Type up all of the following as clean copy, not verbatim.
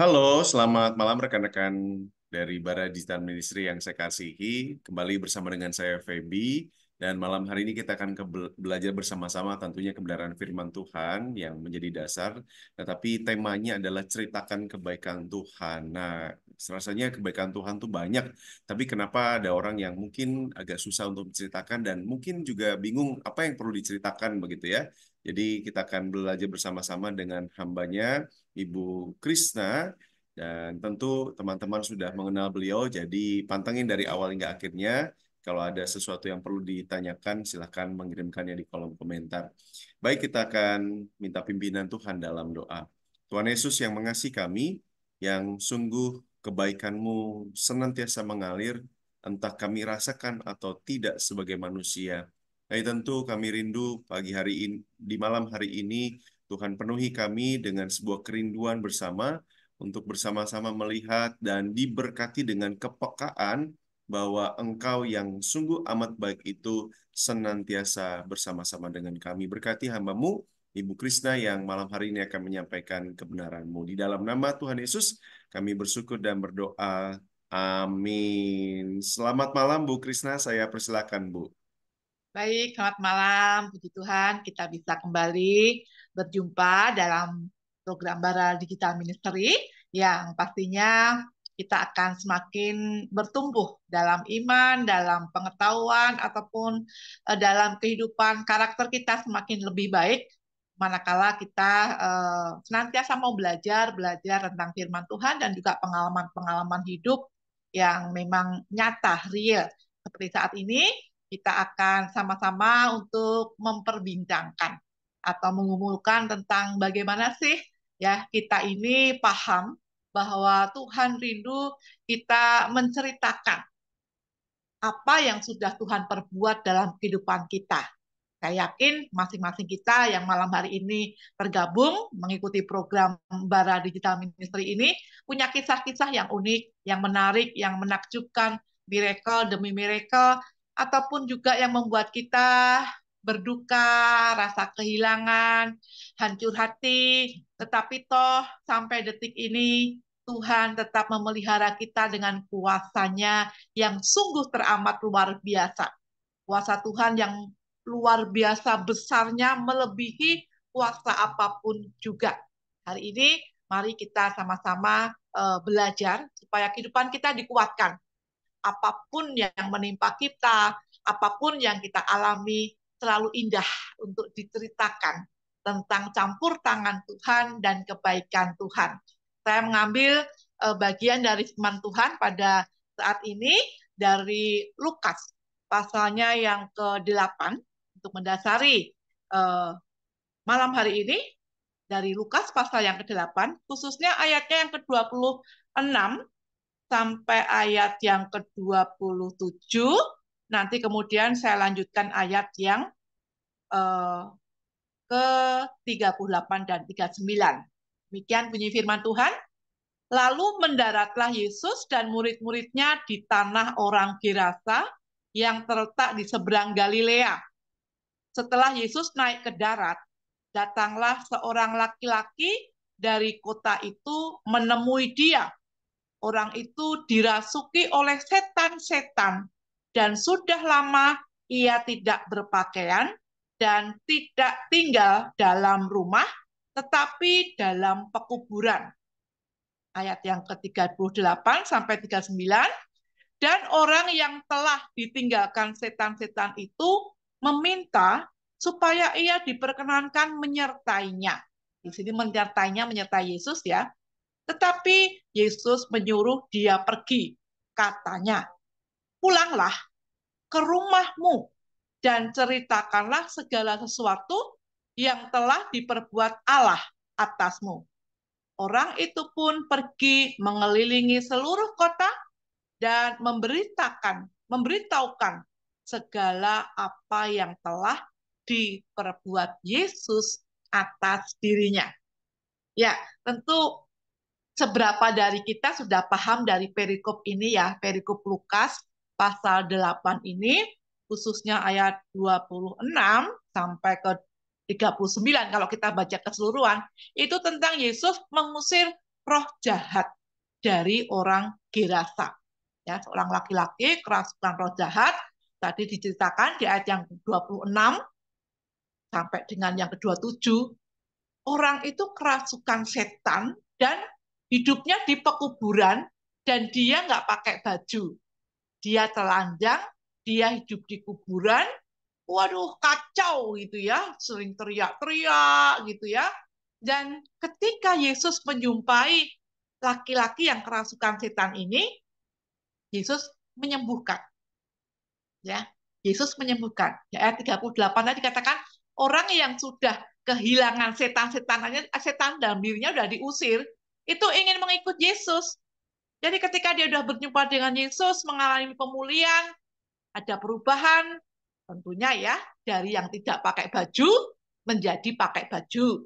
Halo, selamat malam rekan-rekan dari Bara Digital Ministry yang saya kasihi. Kembali bersama dengan saya Feby dan malam hari ini kita akan belajar bersama-sama tentunya kebenaran firman Tuhan yang menjadi dasar. Tetapi temanya adalah ceritakan kebaikan Tuhan. Nah, rasanya kebaikan Tuhan tuh banyak, tapi kenapa ada orang yang mungkin agak susah untuk menceritakan dan mungkin juga bingung apa yang perlu diceritakan begitu ya. Jadi kita akan belajar bersama-sama dengan hambanya Ibu Krisna, dan tentu teman-teman sudah mengenal beliau, jadi pantengin dari awal hingga akhirnya. Kalau ada sesuatu yang perlu ditanyakan, silahkan mengirimkannya di kolom komentar. Baik, kita akan minta pimpinan Tuhan dalam doa. Tuhan Yesus yang mengasihi kami, yang sungguh kebaikan-Mu senantiasa mengalir, entah kami rasakan atau tidak sebagai manusia. Tapi tentu kami rindu pagi hari ini, di malam hari ini, Tuhan penuhi kami dengan sebuah kerinduan bersama untuk bersama-sama melihat dan diberkati dengan kepekaan bahwa Engkau yang sungguh amat baik itu senantiasa bersama-sama dengan kami. Berkati hamba-Mu, Ibu Krisna yang malam hari ini akan menyampaikan kebenaran-Mu. Di dalam nama Tuhan Yesus, kami bersyukur dan berdoa. Amin. Selamat malam, Bu Krisna. Saya persilakan, Bu. Baik, selamat malam. Puji Tuhan, kita bisa kembali berjumpa dalam program Bara Digital Ministry yang pastinya kita akan semakin bertumbuh dalam iman, dalam pengetahuan, ataupun dalam kehidupan karakter kita semakin lebih baik manakala kita senantiasa mau belajar tentang firman Tuhan dan juga pengalaman-pengalaman hidup yang memang nyata, real. Seperti saat ini, kita akan sama-sama untuk memperbincangkan atau mengumumkan tentang bagaimana sih ya kita ini paham bahwa Tuhan rindu kita menceritakan apa yang sudah Tuhan perbuat dalam kehidupan kita. Saya yakin masing-masing kita yang malam hari ini tergabung mengikuti program Bara Digital Ministry ini punya kisah-kisah yang unik, yang menarik, yang menakjubkan, miracle demi miracle, ataupun juga yang membuat kita berduka, rasa kehilangan, hancur hati, tetapi toh sampai detik ini Tuhan tetap memelihara kita dengan kuasa-Nya yang sungguh teramat luar biasa. Kuasa Tuhan yang luar biasa besarnya melebihi kuasa apapun juga. Hari ini mari kita sama-sama belajar supaya kehidupan kita dikuatkan. Apapun yang menimpa kita, apapun yang kita alami, selalu indah untuk diceritakan tentang campur tangan Tuhan dan kebaikan Tuhan. Saya mengambil bagian dari firman Tuhan pada saat ini dari Lukas, pasalnya yang ke-8, untuk mendasari malam hari ini, dari Lukas pasal yang ke-8, khususnya ayatnya yang ke-26 sampai ayat yang ke-27. Nanti kemudian saya lanjutkan ayat yang eh, ke-38 dan 39. Demikian bunyi firman Tuhan. Lalu mendaratlah Yesus dan murid-muridnya di tanah orang Gerasa yang terletak di seberang Galilea. Setelah Yesus naik ke darat, datanglah seorang laki-laki dari kota itu menemui dia. Orang itu dirasuki oleh setan-setan dan sudah lama ia tidak berpakaian dan tidak tinggal dalam rumah, tetapi dalam pekuburan. Ayat yang ke-38 sampai 39. Dan orang yang telah ditinggalkan setan-setan itu meminta supaya ia diperkenankan menyertainya. Di sini menyertai Yesus ya. Tetapi Yesus menyuruh dia pergi. Katanya, pulanglah ke rumahmu dan ceritakanlah segala sesuatu yang telah diperbuat Allah atasmu. Orang itu pun pergi mengelilingi seluruh kota dan memberitahukan segala apa yang telah diperbuat Yesus atas dirinya. Ya, tentu seberapa dari kita sudah paham dari perikop ini ya, perikop Lukas pasal 8 ini, khususnya ayat 26 sampai ke 39 kalau kita baca keseluruhan, itu tentang Yesus mengusir roh jahat dari orang Gerasa. Ya, seorang laki-laki kerasukan roh jahat. Tadi diceritakan di ayat yang 26 sampai dengan yang ke-27, orang itu kerasukan setan dan hidupnya di pekuburan dan dia nggak pakai baju. Dia telanjang, dia hidup di kuburan, waduh kacau gitu ya, sering teriak-teriak gitu ya. Dan ketika Yesus menjumpai laki-laki yang kerasukan setan ini, Yesus menyembuhkan. Ya, Yesus menyembuhkan. Di ayat 38 tadi dikatakan orang yang sudah kehilangan setan-setanannya, setan dalam dirinya sudah diusir, itu ingin mengikut Yesus. Jadi ketika dia sudah berjumpa dengan Yesus, mengalami pemulihan, ada perubahan, tentunya ya, dari yang tidak pakai baju menjadi pakai baju.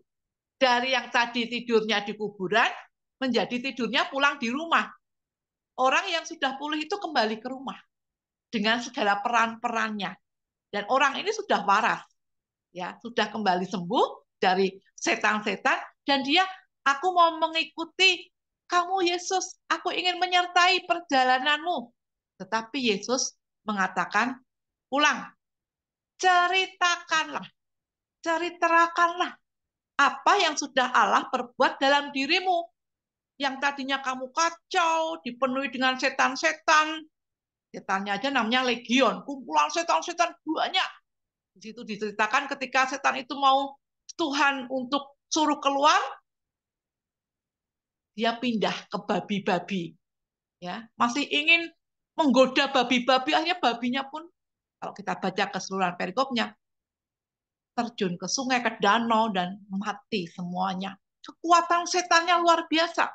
Dari yang tadi tidurnya di kuburan, menjadi tidurnya pulang di rumah. Orang yang sudah pulih itu kembali ke rumah dengan segala peran-perannya. Dan orang ini sudah waras, ya, sudah kembali sembuh dari setan-setan, dan dia, aku mau mengikuti kamu Yesus, aku ingin menyertai perjalananmu. Tetapi Yesus mengatakan, pulang, ceritakanlah, ceritakanlah apa yang sudah Allah perbuat dalam dirimu. Yang tadinya kamu kacau, dipenuhi dengan setan-setan, setannya aja namanya legion, kumpulan setan-setan banyak. Di situ diceritakan ketika setan itu mau Tuhan untuk suruh keluar, dia pindah ke babi-babi. Ya, masih ingin menggoda babi-babi, akhirnya babinya pun, kalau kita baca keseluruhan perikopnya, terjun ke sungai, ke danau, dan mati semuanya. Kekuatan setannya luar biasa.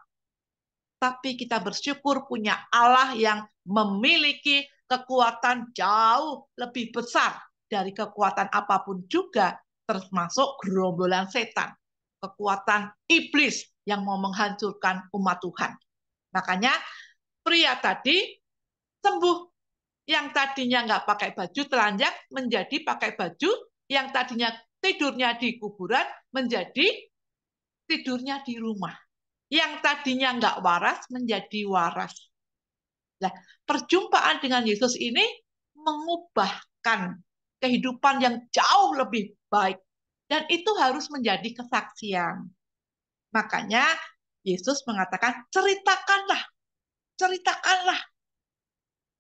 Tapi kita bersyukur punya Allah yang memiliki kekuatan jauh lebih besar dari kekuatan apapun juga, termasuk gerombolan setan, kekuatan iblis yang mau menghancurkan umat Tuhan. Makanya pria tadi sembuh, yang tadinya nggak pakai baju telanjang menjadi pakai baju, yang tadinya tidurnya di kuburan menjadi tidurnya di rumah, yang tadinya nggak waras menjadi waras. Nah, perjumpaan dengan Yesus ini mengubahkan kehidupan yang jauh lebih baik. Dan itu harus menjadi kesaksian. Makanya Yesus mengatakan, ceritakanlah, ceritakanlah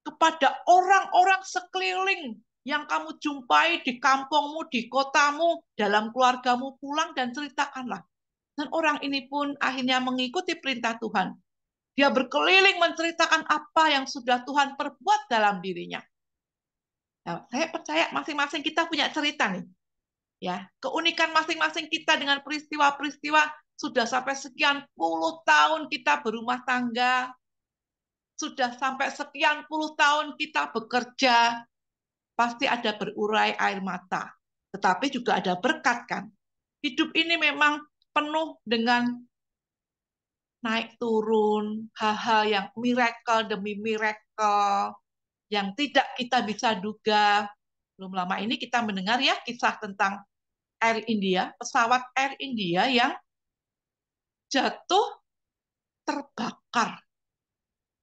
kepada orang-orang sekeliling yang kamu jumpai di kampungmu, di kotamu, dalam keluargamu, pulang dan ceritakanlah. Dan orang ini pun akhirnya mengikuti perintah Tuhan. Dia berkeliling menceritakan apa yang sudah Tuhan perbuat dalam dirinya. Nah, saya percaya masing-masing kita punya cerita nih. Ya, keunikan masing-masing kita dengan peristiwa-peristiwa sudah sampai sekian puluh tahun kita berumah tangga, sudah sampai sekian puluh tahun kita bekerja, pasti ada berurai air mata. Tetapi juga ada berkat kan. Hidup ini memang penuh dengan naik turun, hal-hal yang miracle demi miracle, yang tidak kita bisa duga. Belum lama ini kita mendengar ya kisah tentang Air India, pesawat Air India yang jatuh terbakar.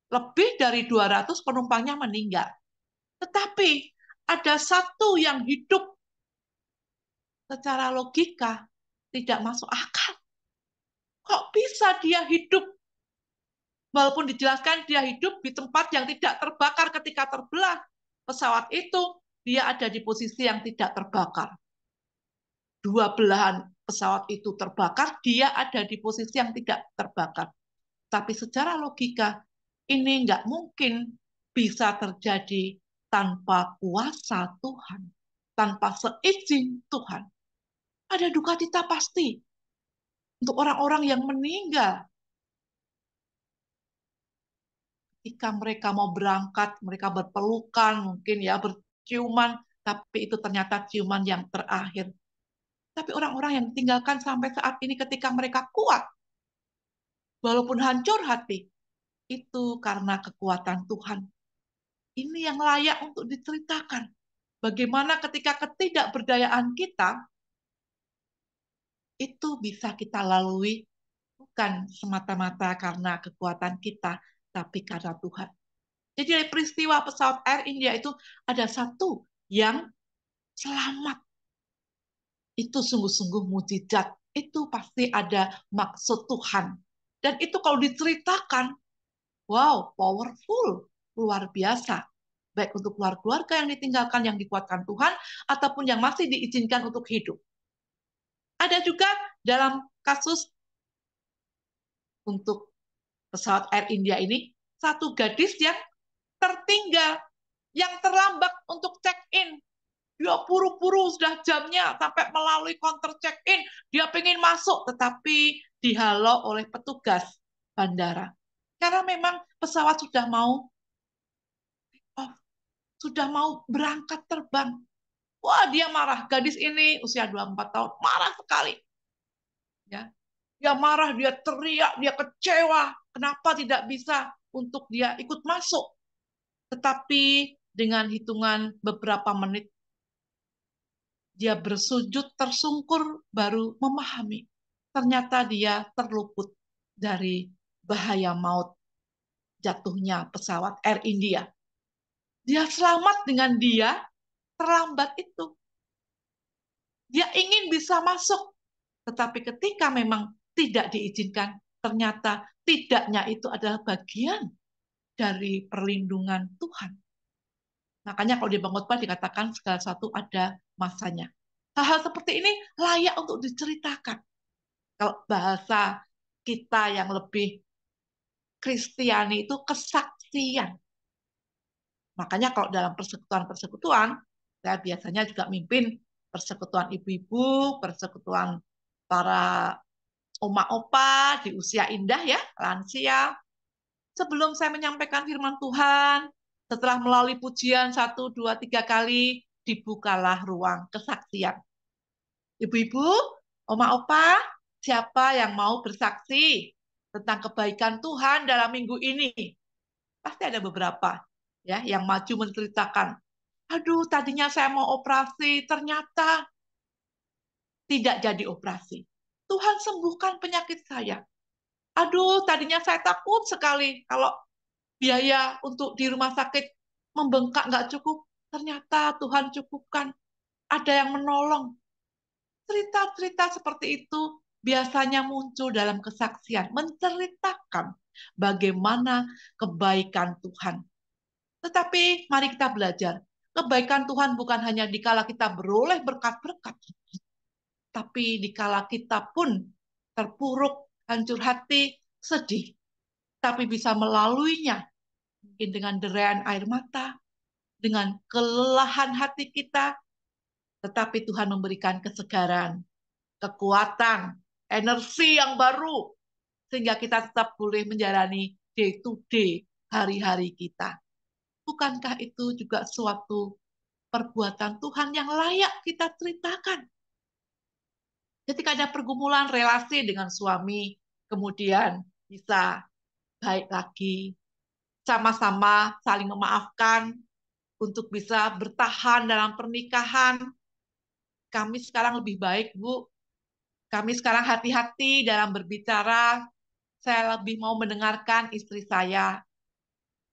Lebih dari 200 penumpangnya meninggal. Tetapi ada satu yang hidup secara logika tidak masuk akal. Kok bisa dia hidup? Walaupun dijelaskan dia hidup di tempat yang tidak terbakar ketika terbelah pesawat itu, dia ada di posisi yang tidak terbakar. Dua belahan pesawat itu terbakar, dia ada di posisi yang tidak terbakar. Tapi secara logika, ini nggak mungkin bisa terjadi tanpa kuasa Tuhan, tanpa seizin Tuhan. Ada duka cita pasti untuk orang-orang yang meninggal. Ketika mereka mau berangkat, mereka berpelukan, mungkin ya berciuman, tapi itu ternyata ciuman yang terakhir. Tapi orang-orang yang ditinggalkan sampai saat ini ketika mereka kuat, walaupun hancur hati, itu karena kekuatan Tuhan. Ini yang layak untuk diceritakan. Bagaimana ketika ketidakberdayaan kita, itu bisa kita lalui bukan semata-mata karena kekuatan kita, tapi karena Tuhan. Jadi dari peristiwa pesawat Air India itu ada satu yang selamat. Itu sungguh-sungguh mujizat. Itu pasti ada maksud Tuhan. Dan itu kalau diceritakan, wow, powerful, luar biasa. Baik untuk keluarga yang ditinggalkan, yang dikuatkan Tuhan, ataupun yang masih diizinkan untuk hidup. Ada juga dalam kasus untuk pesawat Air India ini, satu gadis yang tertinggal, yang terlambat untuk check-in. Dia buru-buru sudah jamnya sampai melalui counter check-in. Dia pengen masuk, tetapi dihalau oleh petugas bandara. Karena memang pesawat sudah mau oh, sudah mau berangkat terbang. Wah, dia marah. Gadis ini usia 24 tahun, marah sekali. Ya, dia marah, dia teriak, dia kecewa. Kenapa tidak bisa untuk dia ikut masuk? Tetapi dengan hitungan beberapa menit, dia bersujud tersungkur baru memahami. Ternyata dia terluput dari bahaya maut jatuhnya pesawat Air India. Dia selamat dengan dia terlambat itu. Dia ingin bisa masuk, tetapi ketika memang tidak diizinkan, ternyata tidaknya itu adalah bagian dari perlindungan Tuhan. Makanya kalau di Pengkhotbah dikatakan segala sesuatu ada masanya. Hal-hal seperti ini layak untuk diceritakan. Kalau bahasa kita yang lebih Kristiani itu kesaksian. Makanya kalau dalam persekutuan-persekutuan, saya biasanya juga mimpin persekutuan ibu-ibu, persekutuan para oma-opa di usia indah ya, lansia. Sebelum saya menyampaikan firman Tuhan, setelah melalui pujian 1, 2, 3 kali, dibukalah ruang kesaksian. Ibu-ibu, oma-opa, siapa yang mau bersaksi tentang kebaikan Tuhan dalam minggu ini? Pasti ada beberapa ya yang maju menceritakan, aduh tadinya saya mau operasi, ternyata tidak jadi operasi. Tuhan sembuhkan penyakit saya. Aduh, tadinya saya takut sekali kalau biaya untuk di rumah sakit membengkak nggak cukup. Ternyata Tuhan cukupkan. Ada yang menolong. Cerita-cerita seperti itu biasanya muncul dalam kesaksian, menceritakan bagaimana kebaikan Tuhan. Tetapi mari kita belajar, kebaikan Tuhan bukan hanya dikala kita beroleh berkat-berkat, tapi dikala kita pun terpuruk, hancur hati, sedih, tapi bisa melaluinya, mungkin dengan deraian air mata, dengan kelelahan hati kita, tetapi Tuhan memberikan kesegaran, kekuatan, energi yang baru, sehingga kita tetap boleh menjalani day to day, hari-hari kita. Bukankah itu juga suatu perbuatan Tuhan yang layak kita ceritakan? Ketika ada pergumulan relasi dengan suami, kemudian bisa baik lagi, sama-sama saling memaafkan untuk bisa bertahan dalam pernikahan. Kami sekarang lebih baik, Bu. Kami sekarang hati-hati dalam berbicara. Saya lebih mau mendengarkan istri saya.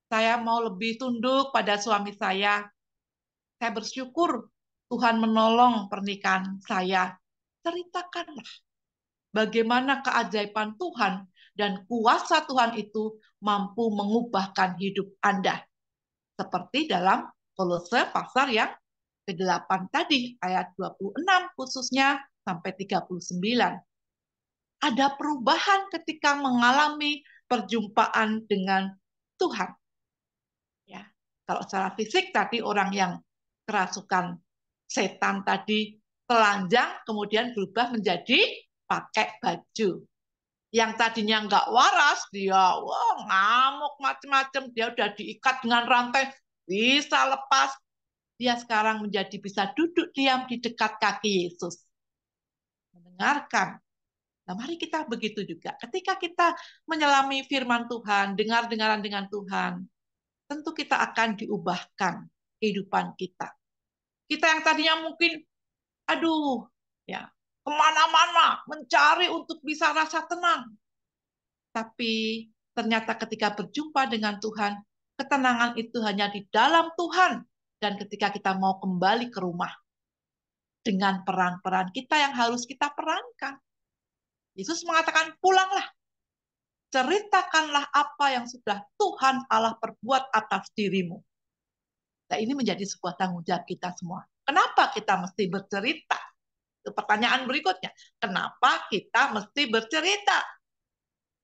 Saya mau lebih tunduk pada suami saya. Saya bersyukur Tuhan menolong pernikahan saya. Ceritakanlah bagaimana keajaiban Tuhan dan kuasa Tuhan itu mampu mengubahkan hidup Anda. Seperti dalam Kolose pasal yang ke-8 tadi, ayat 26 khususnya sampai 39. Ada perubahan ketika mengalami perjumpaan dengan Tuhan. Ya, kalau secara fisik tadi orang yang kerasukan setan tadi telanjang kemudian berubah menjadi pakai baju. Yang tadinya nggak waras, dia wah, ngamuk macam-macam, dia udah diikat dengan rantai, bisa lepas. Dia sekarang menjadi bisa duduk diam di dekat kaki Yesus. Mendengarkan. Nah, mari kita begitu juga. Ketika kita menyelami firman Tuhan, dengar-dengaran dengan Tuhan, tentu kita akan diubahkan kehidupan kita. Kita yang tadinya mungkin, aduh, ya kemana-mana mencari untuk bisa rasa tenang. Tapi ternyata ketika berjumpa dengan Tuhan, ketenangan itu hanya di dalam Tuhan. Dan ketika kita mau kembali ke rumah, dengan peran-peran kita yang harus kita perankan. Yesus mengatakan, pulanglah, ceritakanlah apa yang sudah Tuhan Allah perbuat atas dirimu. Nah, ini menjadi sebuah tanggung jawab kita semua. Kenapa kita mesti bercerita? Itu pertanyaan berikutnya. Kenapa kita mesti bercerita?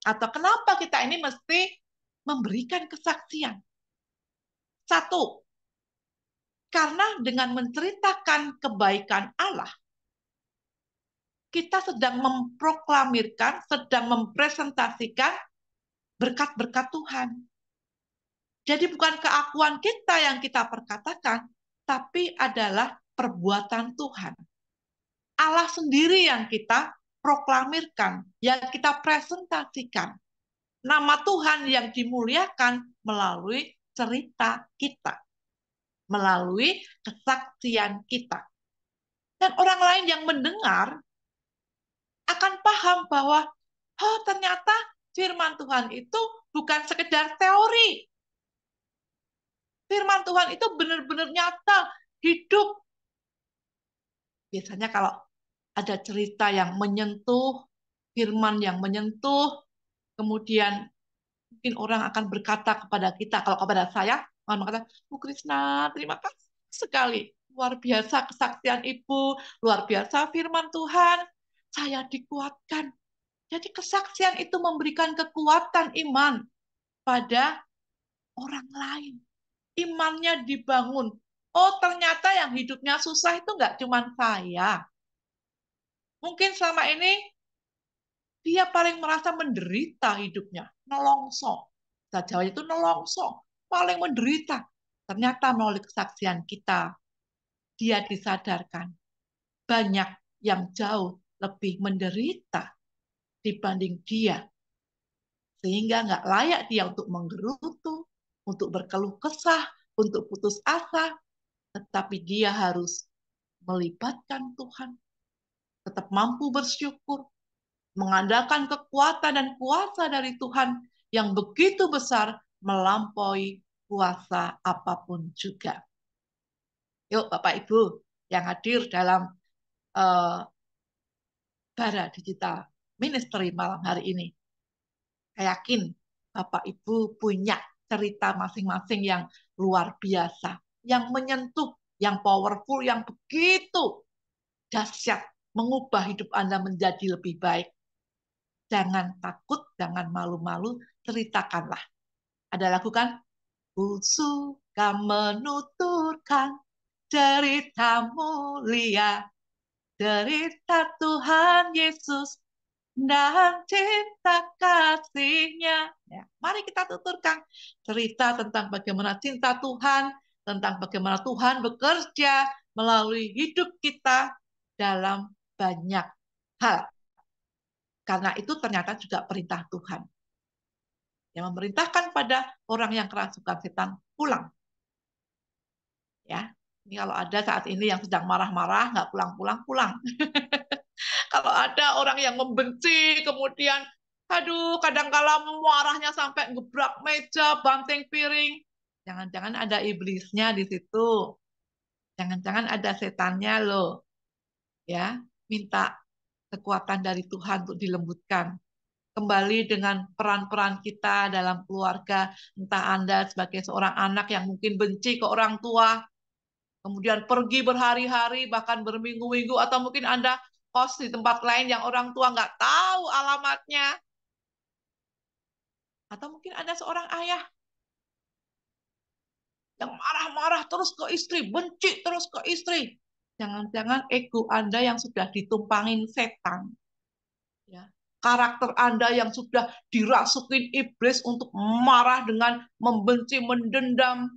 Atau kenapa kita ini mesti memberikan kesaksian? Satu, karena dengan menceritakan kebaikan Allah, kita sedang memproklamirkan, sedang mempresentasikan berkat-berkat Tuhan. Jadi bukan keakuan kita yang kita perkatakan, tapi adalah perbuatan Tuhan. Allah sendiri yang kita proklamirkan, yang kita presentasikan. Nama Tuhan yang dimuliakan melalui cerita kita, melalui kesaksian kita. Dan orang lain yang mendengar akan paham bahwa, oh ternyata firman Tuhan itu bukan sekedar teori. Firman Tuhan itu benar-benar nyata, hidup. Biasanya kalau ada cerita yang menyentuh, firman yang menyentuh, kemudian mungkin orang akan berkata kepada kita, kalau kepada saya, akan berkata, Bu Krisna, terima kasih sekali. Luar biasa kesaksian Ibu, luar biasa firman Tuhan. Saya dikuatkan. Jadi kesaksian itu memberikan kekuatan iman pada orang lain. Imannya dibangun. Oh, ternyata yang hidupnya susah itu nggak cuma saya. Mungkin selama ini dia paling merasa menderita hidupnya, nelongso. Bahasa Jawa itu nelongso, paling menderita. Ternyata melalui kesaksian kita, dia disadarkan banyak yang jauh lebih menderita dibanding dia. Sehingga nggak layak dia untuk menggerutu, untuk berkeluh kesah, untuk putus asa. Tetapi dia harus melibatkan Tuhan, tetap mampu bersyukur, mengandalkan kekuatan dan kuasa dari Tuhan yang begitu besar melampaui kuasa apapun juga. Yuk Bapak Ibu yang hadir dalam uh, Bara Digital Ministry malam hari ini. Saya yakin Bapak Ibu punya cerita masing-masing yang luar biasa, yang menyentuh, yang powerful, yang begitu dahsyat, mengubah hidup Anda menjadi lebih baik. Jangan takut, jangan malu-malu, ceritakanlah. Ada lagu kan? Ku suka menuturkan cerita mulia, cerita Tuhan Yesus dan cinta kasih-Nya. Ya, mari kita tuturkan cerita tentang bagaimana cinta Tuhan, tentang bagaimana Tuhan bekerja melalui hidup kita dalam banyak hal. Karena itu ternyata juga perintah Tuhan. Yang memerintahkan pada orang yang kerasukan setan pulang. Ya, ini kalau ada saat ini yang sedang marah-marah, nggak pulang-pulang, pulang. Kalau ada orang yang membenci, kemudian, aduh, kadang-kala marahnya sampai gebrak meja, banting piring. Jangan-jangan ada iblisnya di situ. Jangan-jangan ada setannya loh. Ya, minta kekuatan dari Tuhan untuk dilembutkan. Kembali dengan peran-peran kita dalam keluarga, entah Anda sebagai seorang anak yang mungkin benci ke orang tua, kemudian pergi berhari-hari, bahkan berminggu-minggu, atau mungkin Anda kos di tempat lain yang orang tua nggak tahu alamatnya, atau mungkin Anda seorang ayah yang marah-marah terus ke istri, benci terus ke istri. Jangan-jangan ego Anda yang sudah ditumpangin setan. Ya. Karakter Anda yang sudah dirasukin iblis untuk marah dengan membenci, mendendam.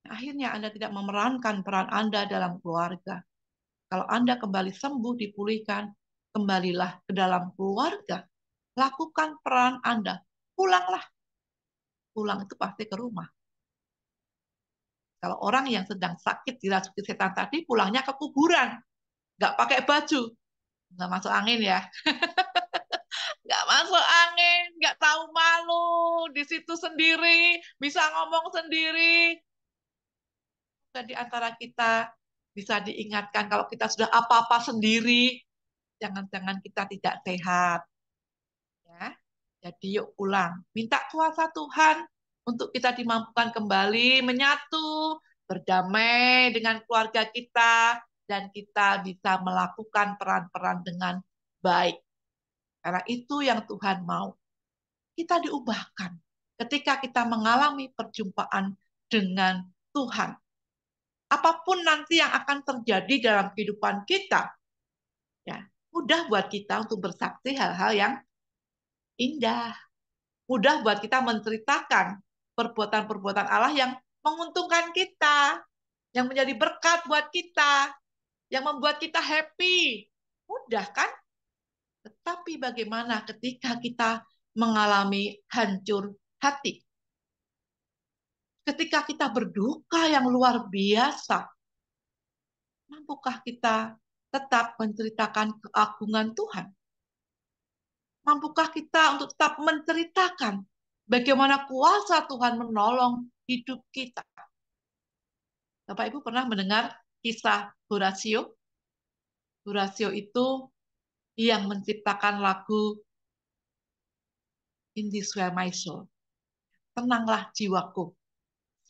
Akhirnya Anda tidak memerankan peran Anda dalam keluarga. Kalau Anda kembali sembuh, dipulihkan, kembalilah ke dalam keluarga. Lakukan peran Anda. Pulanglah. Pulang itu pasti ke rumah. Kalau orang yang sedang sakit dirasuki setan tadi, pulangnya ke kuburan. Nggak pakai baju. Nggak masuk angin ya. nggak masuk angin, nggak tahu malu, di situ sendiri, bisa ngomong sendiri. Di antara kita bisa diingatkan kalau kita sudah apa-apa sendiri, jangan-jangan kita tidak sehat. Ya. Jadi yuk ulang, minta kuasa Tuhan untuk kita dimampukan kembali menyatu, berdamai dengan keluarga kita, dan kita bisa melakukan peran-peran dengan baik. Karena itu yang Tuhan mau. Kita diubahkan ketika kita mengalami perjumpaan dengan Tuhan. Apapun nanti yang akan terjadi dalam kehidupan kita, ya mudah buat kita untuk bersaksi hal-hal yang indah. Mudah buat kita menceritakan perbuatan-perbuatan Allah yang menguntungkan kita, yang menjadi berkat buat kita, yang membuat kita happy. Mudah kan? Tetapi bagaimana ketika kita mengalami hancur hati? Ketika kita berduka yang luar biasa, mampukah kita tetap menceritakan keagungan Tuhan? Mampukah kita untuk tetap menceritakan bagaimana kuasa Tuhan menolong hidup kita? Bapak Ibu pernah mendengar kisah Horatio? Horatio itu yang menciptakan lagu In This Way My Soul. Tenanglah jiwaku,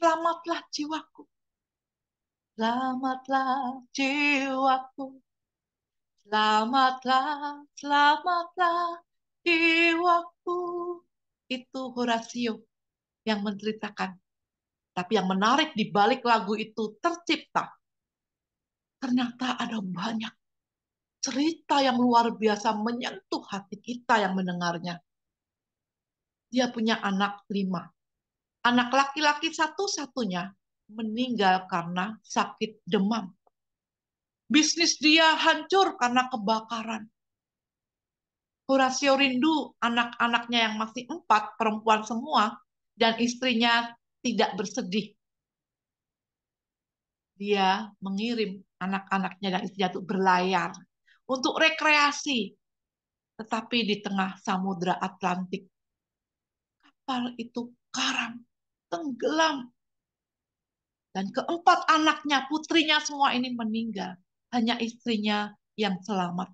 selamatlah jiwaku, selamatlah jiwaku, selamatlah, selamatlah jiwaku. Itu Horatio yang menceritakan. Tapi yang menarik di balik lagu itu tercipta. Ternyata ada banyak cerita yang luar biasa menyentuh hati kita yang mendengarnya. Dia punya anak 5. Anak laki-laki satu-satunya meninggal karena sakit demam. Bisnis dia hancur karena kebakaran. Horatio rindu anak-anaknya yang masih 4, perempuan semua, dan istrinya tidak bersedih. Dia mengirim anak-anaknya dan istrinya untuk berlayar, untuk rekreasi. Tetapi di tengah Samudra Atlantik, kapal itu karam, tenggelam. Dan keempat anaknya, putrinya semua ini meninggal. Hanya istrinya yang selamat.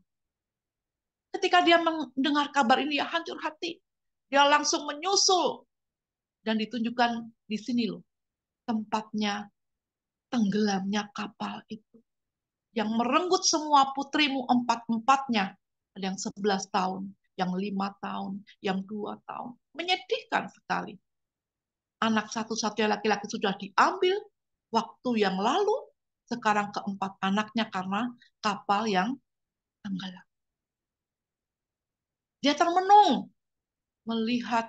Ketika dia mendengar kabar ini, dia hancur hati. Dia langsung menyusul. Dan ditunjukkan di sini loh, tempatnya tenggelamnya kapal itu. Yang merenggut semua putrimu empat-empatnya. Ada yang 11 tahun, yang 5 tahun, yang 2 tahun. Menyedihkan sekali. Anak satu-satunya laki-laki sudah diambil waktu yang lalu, sekarang keempat anaknya karena kapal yang tenggelam. Dia termenung melihat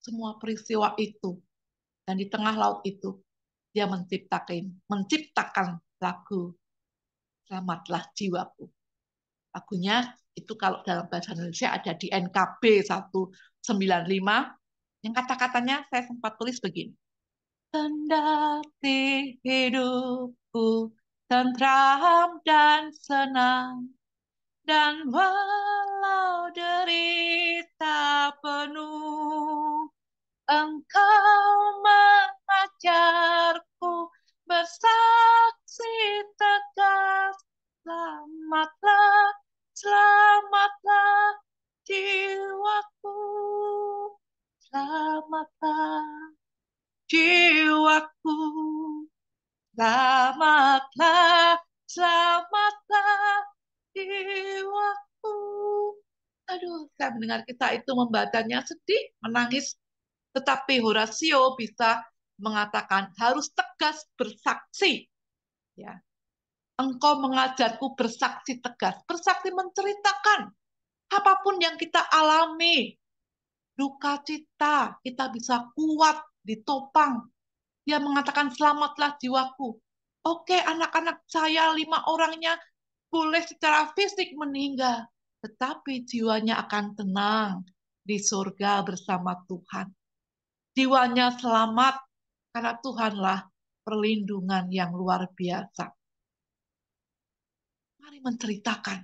semua peristiwa itu. Dan di tengah laut itu, dia menciptakan lagu Selamatlah Jiwaku. Lagunya itu kalau dalam bahasa Indonesia ada di NKB 195, yang kata-katanya saya sempat tulis begini. Kendati hidupku tentram dan senang, dan walau derita penuh, Engkau mengajarku bersaksi tegas, selamatlah, selamatlah jiwaku, selamatlah jiwaku, selamatlah, selamatlah jiwaku. Aduh, saya mendengar kita itu membacanya sedih, menangis. Tetapi Horatio bisa mengatakan harus tegas bersaksi. Ya, engkau mengajarku bersaksi tegas, bersaksi menceritakan apapun yang kita alami, duka cita, kita bisa kuat ditopang. Dia mengatakan selamatlah jiwaku. Oke, anak-anak saya 5 orangnya boleh secara fisik meninggal, tetapi jiwanya akan tenang di surga bersama Tuhan. Jiwanya selamat karena Tuhanlah perlindungan yang luar biasa. Mari menceritakan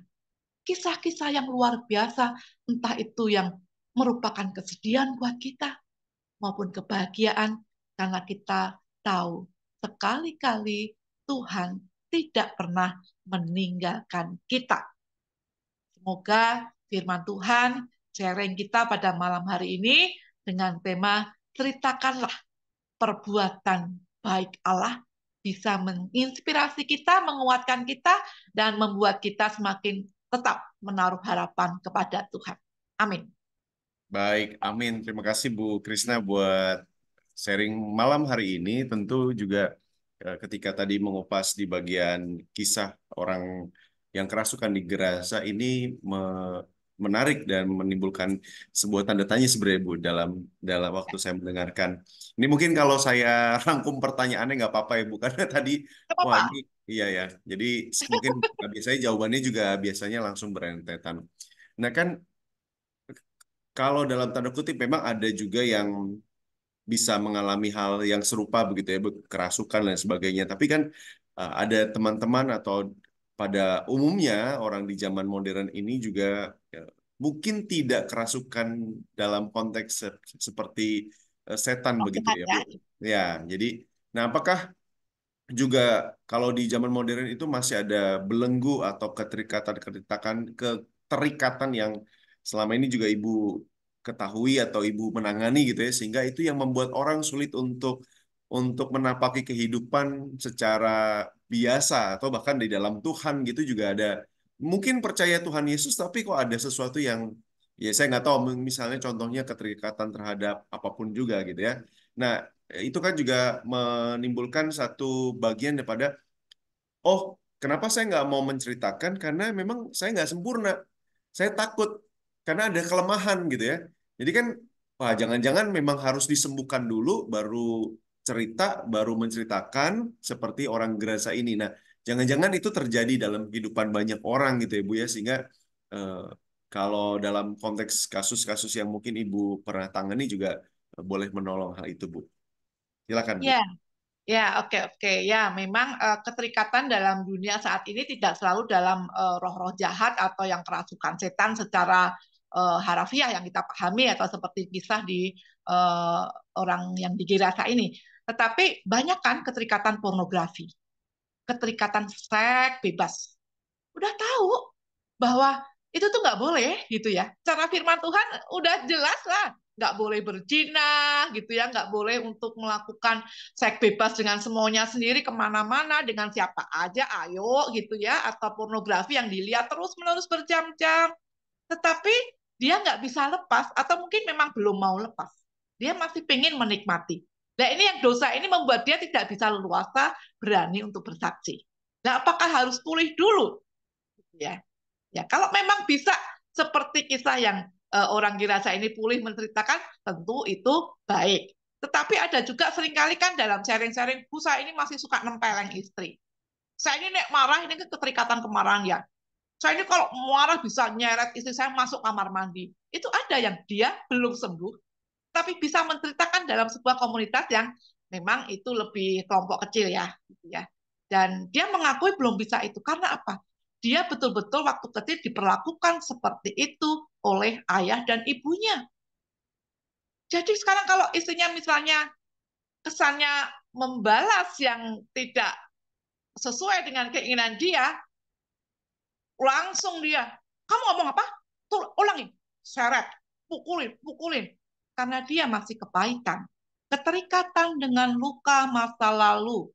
kisah-kisah yang luar biasa, entah itu yang merupakan kesedihan buat kita maupun kebahagiaan, karena kita tahu sekali-kali Tuhan tidak pernah meninggalkan kita. Semoga firman Tuhan sharing kita pada malam hari ini dengan tema ceritakanlah perbuatan baik Allah bisa menginspirasi kita, menguatkan kita, dan membuat kita semakin tetap menaruh harapan kepada Tuhan. Amin. Baik, amin. Terima kasih Bu Krisna buat sharing malam hari ini. Tentu juga ketika tadi mengupas di bagian kisah orang yang kerasukan di Gerasa ini menarik dan menimbulkan sebuah tanda tanya sebenarnya Bu dalam dalam waktu saya mendengarkan. Ini mungkin kalau saya rangkum pertanyaannya nggak apa-apa ya Bu, karena tadi Tidak wah apa-apa. ini iya ya. Jadi mungkin biasanya jawabannya juga biasanya langsung berentetan. Nah kan kalau dalam tanda kutip memang ada juga yang bisa mengalami hal yang serupa begitu ya, kerasukan dan sebagainya. Tapi kan ada teman-teman atau pada umumnya orang di zaman modern ini juga ya, mungkin tidak kerasukan dalam konteks seperti setan Oh, begitu sehat ya, ya. Bu. Ya, jadi nah apakah juga kalau di zaman modern itu masih ada belenggu atau keterikatan-keterikatan keterikatan yang selama ini juga Ibu ketahui atau Ibu menangani gitu ya, sehingga itu yang membuat orang sulit untuk menapaki kehidupan secara biasa atau bahkan di dalam Tuhan gitu juga ada mungkin percaya Tuhan Yesus tapi kok ada sesuatu yang ya saya nggak tahu, misalnya contohnya keterikatan terhadap apapun juga gitu ya. Nah, itu kan juga menimbulkan satu bagian daripada, oh, kenapa saya nggak mau menceritakan? Karena memang saya nggak sempurna. Saya takut karena ada kelemahan gitu ya. Jadi kan, wah jangan-jangan memang harus disembuhkan dulu, baru cerita, baru menceritakan seperti orang Gerasa ini. Nah, jangan-jangan itu terjadi dalam kehidupan banyak orang gitu ya Bu ya, sehingga eh, kalau dalam konteks kasus-kasus yang mungkin Ibu pernah tangani juga boleh menolong hal itu Bu. Silakan Bu. Ya, ya, oke, oke. Ya, memang keterikatan dalam dunia saat ini tidak selalu dalam roh-roh jahat atau yang kerasukan setan secara harafiah yang kita pahami atau seperti kisah di eh, orang yang di Gerasa ini. Tetapi banyak kan keterikatan pornografi, keterikatan seks bebas. Udah tahu bahwa itu tuh nggak boleh gitu ya. Cara firman Tuhan udah jelas lah, nggak boleh berzina gitu ya, nggak boleh untuk melakukan seks bebas dengan semuanya sendiri kemana-mana dengan siapa aja, ayo gitu ya, atau pornografi yang dilihat terus-menerus berjam-jam. Tetapi dia nggak bisa lepas atau mungkin memang belum mau lepas. Dia masih pengen menikmati. Nah ini yang dosa ini membuat dia tidak bisa leluasa berani untuk bersaksi. Nah apakah harus pulih dulu? Ya, ya, kalau memang bisa seperti kisah yang orang dirasa ini pulih menceritakan, tentu itu baik. Tetapi ada juga seringkali kan dalam sharing-sharing, Bu saya ini masih suka nempeleng istri. Saya ini nek marah, ini kan keterikatan kemarahan ya. Saya ini kalau marah bisa nyeret istri saya masuk kamar mandi. Itu ada yang dia belum sembuh, tapi bisa menceritakan dalam sebuah komunitas yang memang itu lebih kelompok kecil ya. Gitu ya. Dan dia mengakui belum bisa itu. Karena apa? Dia betul-betul waktu kecil diperlakukan seperti itu oleh ayah dan ibunya. Jadi sekarang kalau istrinya misalnya kesannya membalas yang tidak sesuai dengan keinginan dia, langsung dia, kamu ngomong apa? Tuh, ulangi, seret, pukulin, pukulin. Karena dia masih kepahitan, keterikatan dengan luka masa lalu,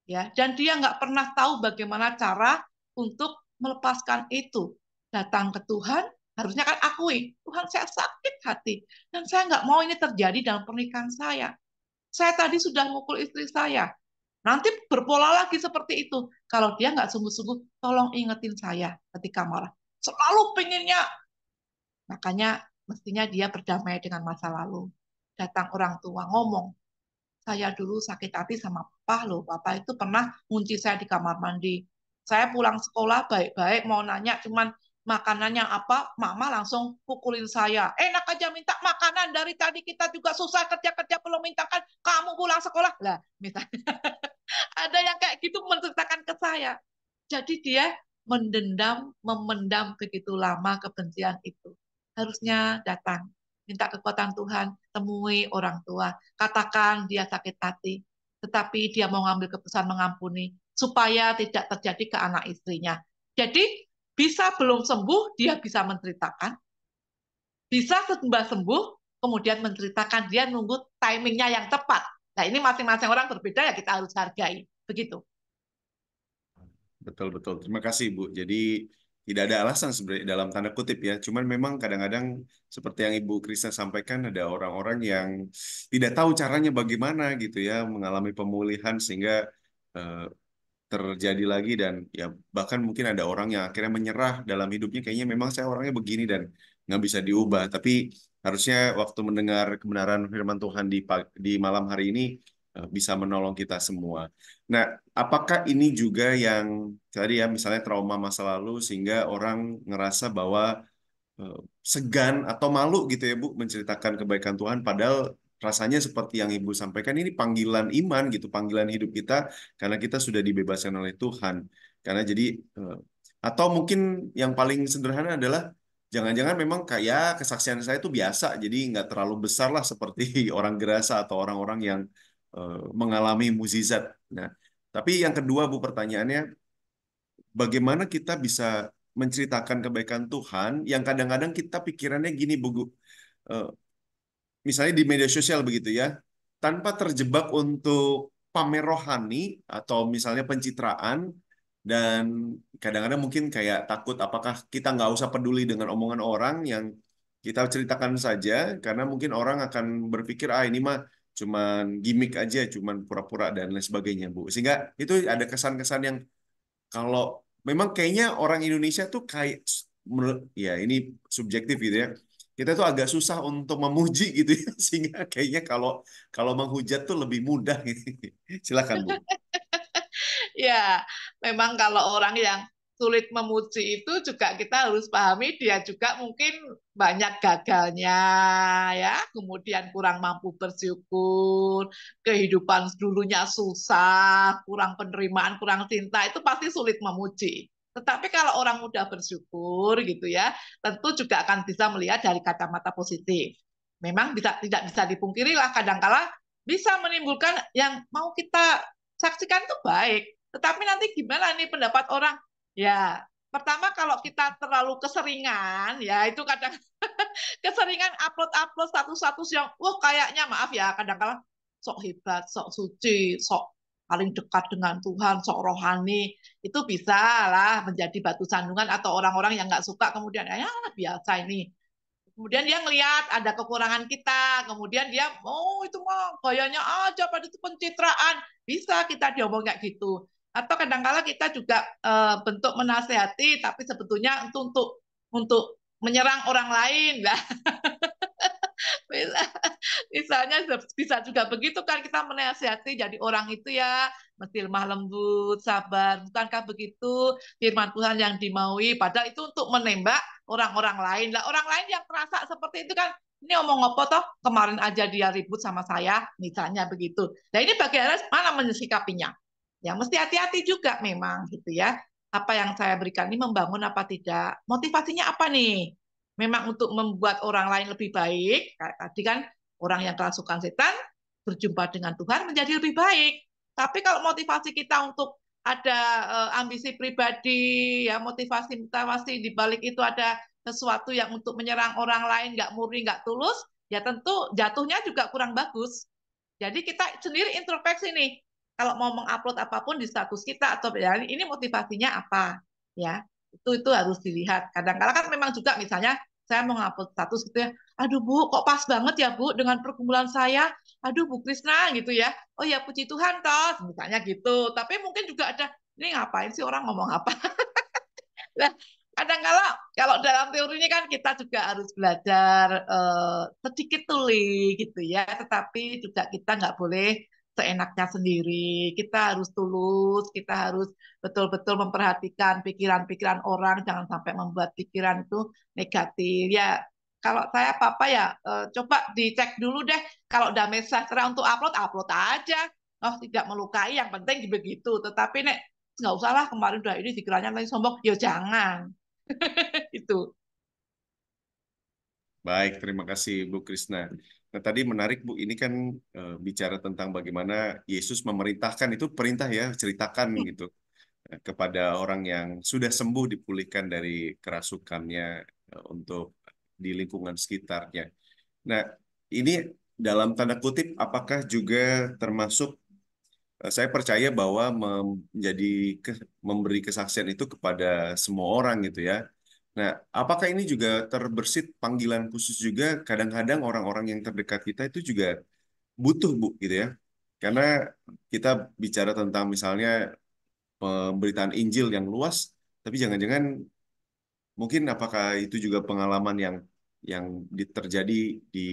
ya, dan dia nggak pernah tahu bagaimana cara untuk melepaskan itu. Datang ke Tuhan, harusnya kan akui, Tuhan saya sakit hati, dan saya nggak mau ini terjadi dalam pernikahan saya. Saya tadi sudah mukul istri saya, nanti berpola lagi seperti itu. Kalau dia nggak sungguh-sungguh, tolong ingetin saya ketika marah. Selalu pengennya, makanya mestinya dia berdamai dengan masa lalu. Datang orang tua ngomong, saya dulu sakit hati sama papa loh. Papa itu pernah ngunci saya di kamar mandi. Saya pulang sekolah baik-baik mau nanya cuman makanannya apa, mama langsung pukulin saya. Enak aja minta makanan dari tadi kita juga susah kerja-kerja belum mintakan kamu pulang sekolah. Lah, misalnya ada yang kayak gitu menceritakan ke saya. Jadi dia memendam begitu lama kebencian itu. Harusnya datang, minta kekuatan Tuhan, temui orang tua, katakan dia sakit hati, tetapi dia mau ngambil keputusan mengampuni, supaya tidak terjadi ke anak istrinya. Jadi, bisa belum sembuh, dia bisa menceritakan, bisa setelah sembuh, kemudian menceritakan, dia nunggu timingnya yang tepat. Nah, ini masing-masing orang berbeda ya, kita harus hargai. Begitu. Betul, betul. Terima kasih, Bu. Jadi tidak ada alasan sebenarnya dalam tanda kutip ya. Cuman memang kadang-kadang seperti yang Ibu Krista sampaikan ada orang-orang yang tidak tahu caranya bagaimana gitu ya mengalami pemulihan sehingga eh, terjadi lagi dan ya bahkan mungkin ada orang yang akhirnya menyerah dalam hidupnya kayaknya memang saya orangnya begini dan nggak bisa diubah. Tapi harusnya waktu mendengar kebenaran firman Tuhan di malam hari ini bisa menolong kita semua. Nah, apakah ini juga yang tadi ya misalnya trauma masa lalu sehingga orang ngerasa bahwa eh, segan atau malu gitu ya Bu menceritakan kebaikan Tuhan padahal rasanya seperti yang Ibu sampaikan ini panggilan iman gitu, panggilan hidup kita karena kita sudah dibebaskan oleh Tuhan. Karena jadi atau mungkin yang paling sederhana adalah jangan-jangan memang kayak kesaksian saya itu biasa, jadi nggak terlalu besar lah seperti orang Gerasa atau orang-orang yang mengalami mukjizat. Nah, tapi yang kedua Bu pertanyaannya, bagaimana kita bisa menceritakan kebaikan Tuhan yang kadang-kadang kita pikirannya gini, Bu, eh, misalnya di media sosial begitu ya, tanpa terjebak untuk pamer rohani atau misalnya pencitraan dan kadang-kadang mungkin kayak takut apakah kita nggak usah peduli dengan omongan orang yang kita ceritakan saja karena mungkin orang akan berpikir ah ini mah cuman gimmick aja, cuman pura-pura dan lain sebagainya, Bu. Sehingga itu ada kesan-kesan yang kalau memang kayaknya orang Indonesia tuh kayak menurut ya ini subjektif gitu ya. Kita tuh agak susah untuk memuji gitu ya sehingga kayaknya kalau kalau menghujat tuh lebih mudah gitu. Silakan Bu. Ya, memang kalau orang yang sulit memuji itu juga kita harus pahami dia juga mungkin banyak gagalnya ya, kemudian kurang mampu bersyukur, kehidupan dulunya susah, kurang penerimaan, kurang cinta, itu pasti sulit memuji. Tetapi kalau orang mudah bersyukur gitu ya, tentu juga akan bisa melihat dari kacamata positif. Memang tidak bisa dipungkiri lah kadangkala bisa menimbulkan yang mau kita saksikan itu baik, tetapi nanti gimana nih pendapat orang? Ya, pertama kalau kita terlalu keseringan, ya itu kadang keseringan upload-upload status-status yang, wah kayaknya maaf ya, kadang-kadang sok hebat, sok suci, sok paling dekat dengan Tuhan, sok rohani, itu bisa lah menjadi batu sandungan atau orang-orang yang nggak suka kemudian, ya biasa ini. Kemudian dia ngelihat ada kekurangan kita, kemudian dia, oh itu mah gayanya aja, pada itu pencitraan, bisa kita diomong kayak gitu. Atau kadang-kala kita juga bentuk menasehati, tapi sebetulnya untuk menyerang orang lain, lah. Misalnya bisa juga begitu kan kita menasihati jadi orang itu ya mesti lemah lembut, sabar. Bukankah begitu firman Tuhan yang dimaui? Padahal itu untuk menembak orang-orang lain. Lah orang lain yang terasa seperti itu kan ini omong apa toh kemarin aja dia ribut sama saya, misalnya begitu. Nah ini bagaimana mana menyikapinya? Ya mesti hati-hati juga memang gitu ya. Apa yang saya berikan ini membangun apa tidak? Motivasinya apa nih? Memang untuk membuat orang lain lebih baik. Kayak tadi kan orang yang kerasukan setan berjumpa dengan Tuhan menjadi lebih baik. Tapi kalau motivasi kita untuk ada ambisi pribadi, ya motivasi di balik itu ada sesuatu yang untuk menyerang orang lain, nggak murni, nggak tulus, ya tentu jatuhnya juga kurang bagus. Jadi kita sendiri introspeksi nih, kalau mau mengupload apapun di status kita atau ya, ini motivasinya apa, ya itu harus dilihat. Kadang-kadang kan memang juga misalnya saya mau ngupload status gitu ya, aduh Bu, kok pas banget ya Bu dengan pergumulan saya, aduh Bu Krisna gitu ya, oh ya puji Tuhan toh, misalnya gitu. Tapi mungkin juga ada, ini ngapain sih orang ngomong apa? Nah, kadang-kala kalau dalam teori ini kan kita juga harus belajar sedikit tuli gitu ya, tetapi juga kita nggak boleh seenaknya sendiri. Kita harus tulus, kita harus betul-betul memperhatikan pikiran-pikiran orang, jangan sampai membuat pikiran itu negatif. Ya, kalau saya apa-apa ya coba dicek dulu deh. Kalau udah message untuk upload, upload aja. Oh, tidak melukai, yang penting begitu. Tetapi nek nggak usah lah kemarin udah ini dikiranya lagi sombong, ya jangan. Itu. Baik, terima kasih Bu Krisna. Nah, tadi menarik Bu, ini kan bicara tentang bagaimana Yesus memerintahkan, itu perintah ya, ceritakan gitu kepada orang yang sudah sembuh dipulihkan dari kerasukannya untuk di lingkungan sekitarnya. Nah, ini dalam tanda kutip apakah juga termasuk saya percaya bahwa menjadi memberi kesaksian itu kepada semua orang gitu ya. Nah, apakah ini juga terbersit panggilan khusus juga? Kadang-kadang orang-orang yang terdekat kita itu juga butuh, Bu, gitu ya. Karena kita bicara tentang misalnya pemberitaan Injil yang luas, tapi jangan-jangan mungkin apakah itu juga pengalaman yang terjadi di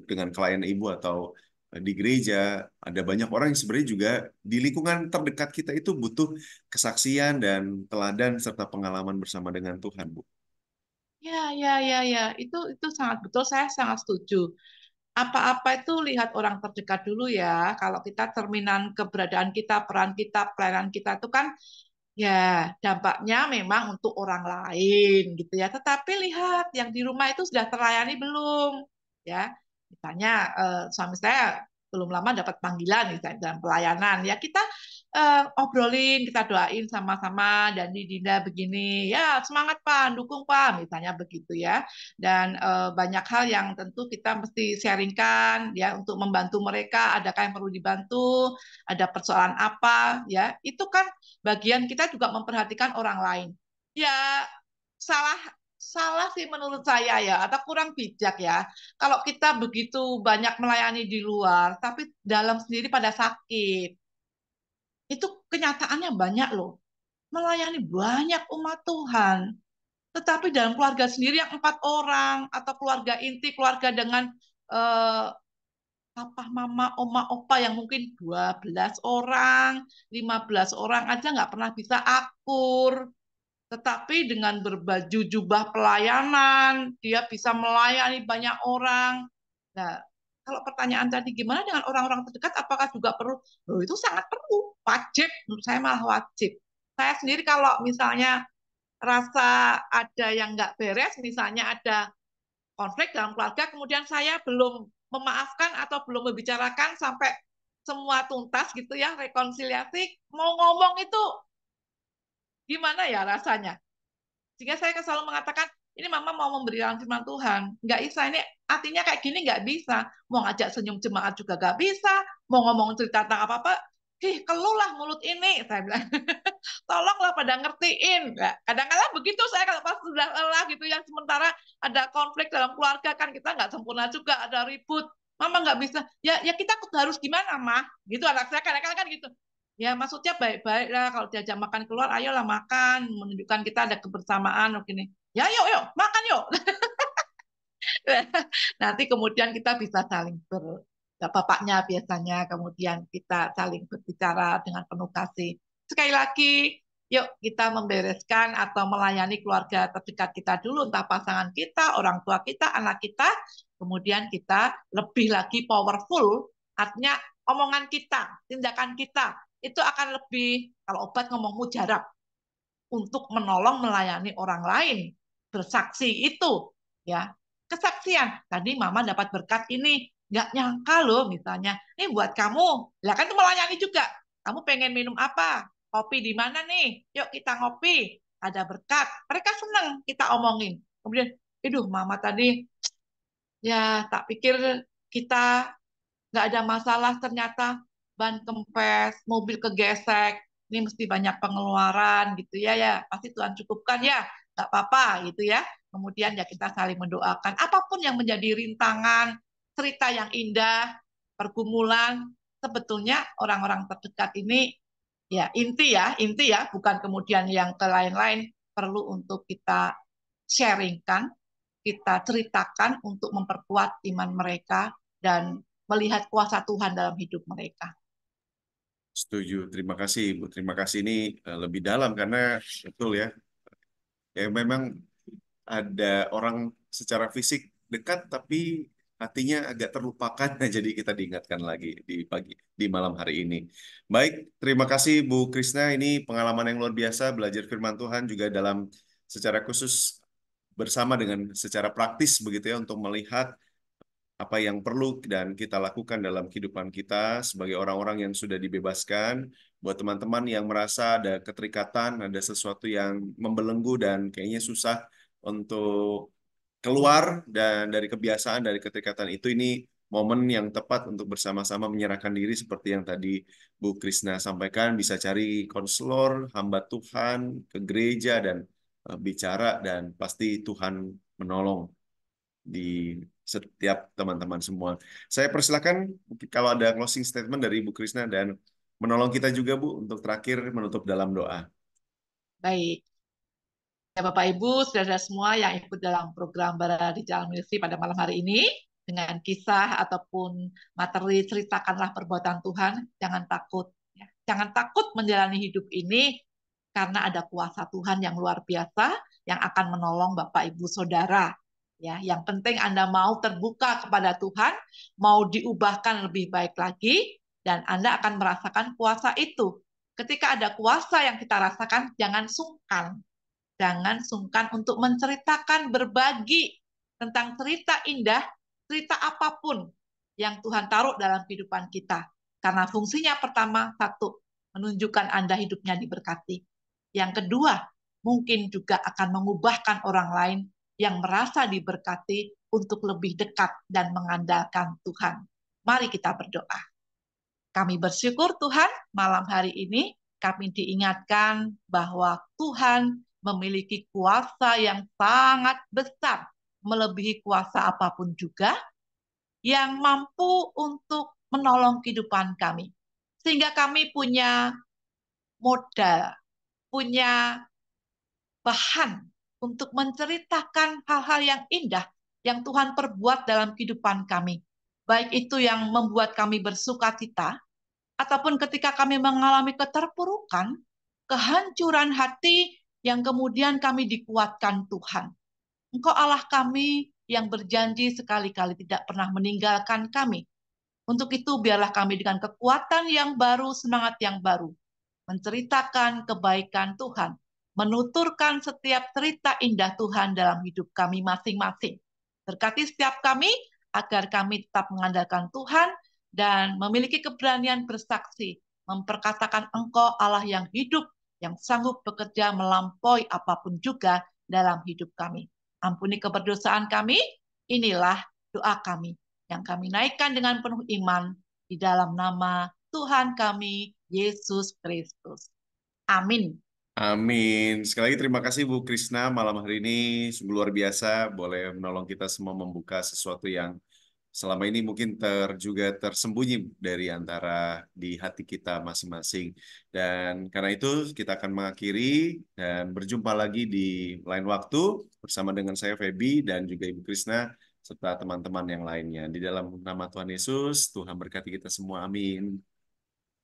dengan klien ibu atau di gereja, ada banyak orang yang sebenarnya juga di lingkungan terdekat kita itu butuh kesaksian dan teladan serta pengalaman bersama dengan Tuhan, Bu. Ya, ya, ya, ya. Itu sangat betul. Saya sangat setuju. Apa-apa itu lihat orang terdekat dulu ya. Kalau kita cerminan keberadaan kita, peran kita, pelayanan kita itu kan ya dampaknya memang untuk orang lain gitu ya. Tetapi lihat yang di rumah itu sudah terlayani belum? Ya, misalnya suami saya belum lama dapat panggilan misalnya dalam pelayanan. Ya kita obrolin, kita doain sama-sama dan di Dinda begini. Ya semangat Pak, dukung Pak, misalnya begitu ya. Dan banyak hal yang tentu kita mesti sharingkan ya untuk membantu mereka. Adakah yang perlu dibantu? Ada persoalan apa? Ya itu kan bagian kita juga memperhatikan orang lain. Ya salah salah sih menurut saya ya atau kurang bijak ya. Kalau kita begitu banyak melayani di luar tapi dalam sendiri pada sakit. Itu kenyataannya banyak loh. Melayani banyak umat Tuhan. Tetapi dalam keluarga sendiri yang 4 orang atau keluarga inti, keluarga dengan eh, papa, mama, oma, opa yang mungkin 12 orang, 15 orang aja nggak pernah bisa akur. Tetapi dengan berbaju jubah pelayanan, dia bisa melayani banyak orang. Nah, kalau pertanyaan tadi gimana dengan orang-orang terdekat, apakah juga perlu? Oh, itu sangat perlu, wajib. Menurut saya malah wajib. Saya sendiri kalau misalnya rasa ada yang nggak beres, misalnya ada konflik dalam keluarga, kemudian saya belum memaafkan atau belum membicarakan sampai semua tuntas gitu ya, rekonsiliasi, mau ngomong itu gimana ya rasanya? Sehingga saya selalu mengatakan, ini mama mau memberikan firman Tuhan. Nggak bisa, ini artinya kayak gini nggak bisa. Mau ngajak senyum jemaat juga nggak bisa. Mau ngomong cerita tentang apa-apa, keluhlah mulut ini. Saya bilang, tolonglah pada ngertiin. Ya, kadang-kadang begitu saya kalau pas sudah lelah gitu, yang sementara ada konflik dalam keluarga, kan kita nggak sempurna juga, ada ribut. Mama nggak bisa. Ya, ya kita harus gimana, mah? Gitu anak saya kadang-kadang kan gitu. Ya maksudnya baik-baik lah kalau diajak makan keluar, ayolah makan, menunjukkan kita ada kebersamaan begini. Ya yuk yuk makan yuk. Nanti kemudian kita bisa saling bapaknya biasanya kemudian kita saling berbicara dengan penuh kasih. Sekali lagi, yuk kita membereskan atau melayani keluarga terdekat kita dulu, entah pasangan kita, orang tua kita, anak kita, kemudian kita lebih lagi powerful, artinya omongan kita, tindakan kita, itu akan lebih, kalau obat ngomong mujarab, untuk menolong melayani orang lain, bersaksi itu, ya kesaksian. Tadi mama dapat berkat ini, nggak nyangka loh misalnya, ini buat kamu, lah kan itu melayani juga. Kamu pengen minum apa? Kopi di mana nih? Yuk kita ngopi. Ada berkat. Mereka senang kita omongin. Kemudian, aduh mama tadi, ya tak pikir kita nggak ada masalah, ternyata ban kempes, mobil kegesek, ini mesti banyak pengeluaran gitu ya, ya pasti Tuhan cukupkan ya, nggak apa-apa gitu ya. Kemudian ya kita saling mendoakan, apapun yang menjadi rintangan, cerita yang indah, pergumulan, sebetulnya orang-orang terdekat ini inti ya, bukan kemudian yang ke lain-lain, perlu untuk kita sharingkan, kita ceritakan untuk memperkuat iman mereka dan melihat kuasa Tuhan dalam hidup mereka. Setuju. Terima kasih, Bu. Terima kasih ini lebih dalam karena betul ya. Ya memang ada orang secara fisik dekat tapi hatinya agak terlupakan. Jadi kita diingatkan lagi di malam hari ini. Baik, terima kasih Bu Krisna. Ini pengalaman yang luar biasa belajar firman Tuhan juga dalam secara khusus bersama dengan secara praktis begitu ya untuk melihat apa yang perlu dan kita lakukan dalam kehidupan kita sebagai orang-orang yang sudah dibebaskan. Buat teman-teman yang merasa ada keterikatan, ada sesuatu yang membelenggu dan kayaknya susah untuk keluar dan dari kebiasaan dari keterikatan itu, ini momen yang tepat untuk bersama-sama menyerahkan diri seperti yang tadi Bu Krisna sampaikan, bisa cari konselor, hamba Tuhan, ke gereja dan bicara dan pasti Tuhan menolong di setiap teman-teman semua. Saya persilakan kalau ada closing statement dari Bu Krisna dan menolong kita juga Bu untuk terakhir menutup dalam doa. Baik. Ya, Bapak Ibu, saudara semua yang ikut dalam program Bara di Jalan Ministry pada malam hari ini, dengan kisah ataupun materi ceritakanlah perbuatan Tuhan, jangan takut. Ya. Jangan takut menjalani hidup ini karena ada kuasa Tuhan yang luar biasa yang akan menolong Bapak Ibu Saudara. Ya, yang penting Anda mau terbuka kepada Tuhan, mau diubahkan lebih baik lagi, dan Anda akan merasakan kuasa itu. Ketika ada kuasa yang kita rasakan, jangan sungkan. Jangan sungkan untuk menceritakan, berbagi tentang cerita indah, cerita apapun yang Tuhan taruh dalam kehidupan kita. Karena fungsinya pertama, satu, menunjukkan Anda hidupnya diberkati. Yang kedua, mungkin juga akan mengubahkan orang lain yang merasa diberkati untuk lebih dekat dan mengandalkan Tuhan. Mari kita berdoa. Kami bersyukur Tuhan, malam hari ini kami diingatkan bahwa Tuhan memiliki kuasa yang sangat besar, melebihi kuasa apapun juga, yang mampu untuk menolong kehidupan kami. Sehingga kami punya modal, punya bahan untuk menceritakan hal-hal yang indah yang Tuhan perbuat dalam kehidupan kami. Baik itu yang membuat kami bersuka cita, ataupun ketika kami mengalami keterpurukan, kehancuran hati yang kemudian kami dikuatkan Tuhan. Engkau Allah kami yang berjanji sekali-kali tidak pernah meninggalkan kami. Untuk itu biarlah kami dengan kekuatan yang baru, semangat yang baru, menceritakan kebaikan Tuhan, menuturkan setiap cerita indah Tuhan dalam hidup kami masing-masing. Berkati setiap kami agar kami tetap mengandalkan Tuhan dan memiliki keberanian bersaksi, memperkatakan Engkau Allah yang hidup, yang sanggup bekerja melampaui apapun juga dalam hidup kami. Ampuni keberdosaan kami, inilah doa kami yang kami naikkan dengan penuh iman di dalam nama Tuhan kami, Yesus Kristus. Amin. Amin. Sekali lagi terima kasih Bu Krisna malam hari ini sungguh luar biasa boleh menolong kita semua membuka sesuatu yang selama ini mungkin juga tersembunyi dari antara di hati kita masing-masing. Dan karena itu kita akan mengakhiri dan berjumpa lagi di lain waktu bersama dengan saya Feby dan juga Ibu Krisna serta teman-teman yang lainnya. Di dalam nama Tuhan Yesus, Tuhan berkati kita semua. Amin.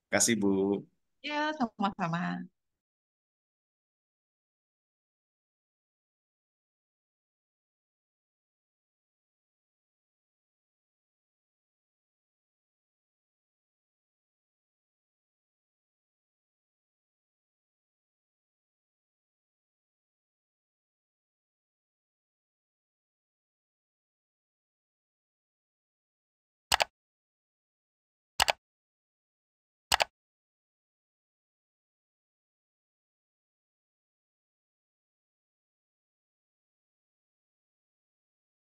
Terima kasih Bu. Ya, sama-sama.